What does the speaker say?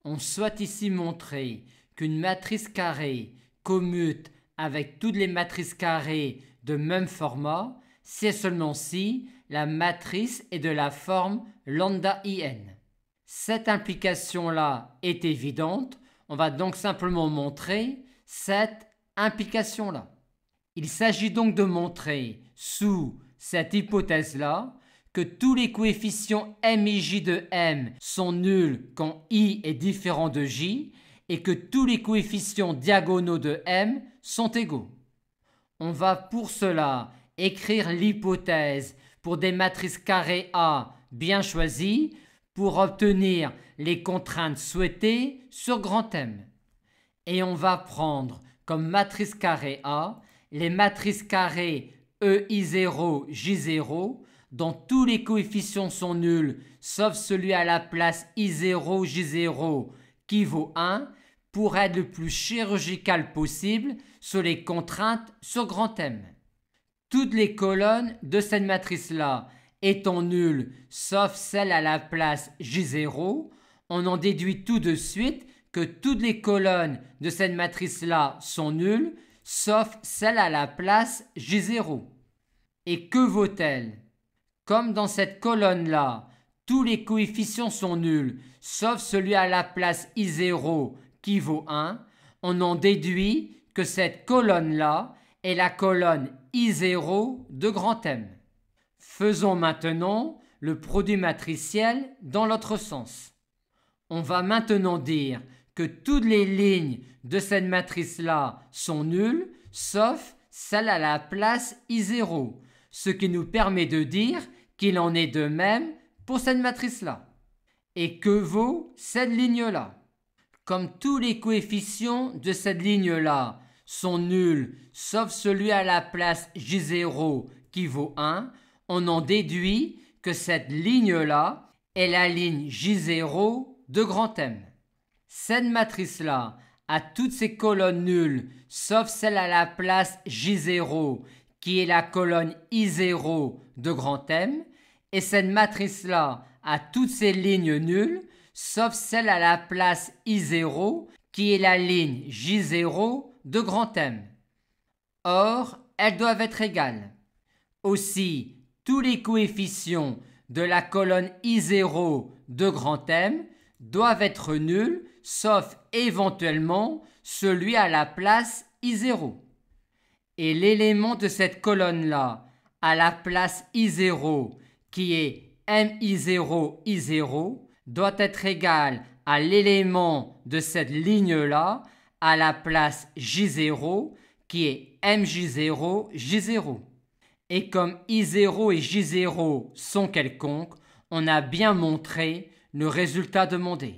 On souhaite ici montrer qu'une matrice carrée commute avec toutes les matrices carrées de même format si et seulement si la matrice est de la forme lambda IN. Cette implication-là est évidente, on va donc simplement montrer cette implication-là. Il s'agit donc de montrer, sous cette hypothèse-là, que tous les coefficients m et j de m sont nuls quand i est différent de j et que tous les coefficients diagonaux de m sont égaux. On va pour cela écrire l'hypothèse pour des matrices carrées A bien choisies pour obtenir les contraintes souhaitées sur grand M. Et on va prendre comme matrice carrée A les matrices carrées EI0, J0 dont tous les coefficients sont nuls sauf celui à la place I0, J0 qui vaut 1 pour être le plus chirurgical possible sur les contraintes sur grand M. Toutes les colonnes de cette matrice-là étant nulles sauf celle à la place J0, on en déduit tout de suite que toutes les colonnes de cette matrice-là sont nulles sauf celle à la place J0. Et que vaut-elle? Comme dans cette colonne-là, tous les coefficients sont nuls sauf celui à la place I0 qui vaut 1, on en déduit que cette colonne-là est la colonne I0 de grand M. Faisons maintenant le produit matriciel dans l'autre sens. On va maintenant dire que toutes les lignes de cette matrice-là sont nulles, sauf celle à la place I0, ce qui nous permet de dire qu'il en est de même pour cette matrice-là. Et que vaut cette ligne-là? Comme tous les coefficients de cette ligne-là sont nuls, sauf celui à la place J0 qui vaut 1, on en déduit que cette ligne-là est la ligne J0 de grand M. Cette matrice-là a toutes ses colonnes nulles, sauf celle à la place J0, qui est la colonne I0 de grand M, et cette matrice-là a toutes ses lignes nulles, sauf celle à la place I0, qui est la ligne J0 de grand M. Or, elles doivent être égales. Aussi, tous les coefficients de la colonne I0 de grand M doivent être nuls, sauf éventuellement celui à la place I0. Et l'élément de cette colonne-là, à la place I0, qui est MI0, I0, doit être égal à l'élément de cette ligne-là, à la place J0, qui est MJ0, J0. Et comme I0 et J0 sont quelconques, on a bien montré le résultat demandé.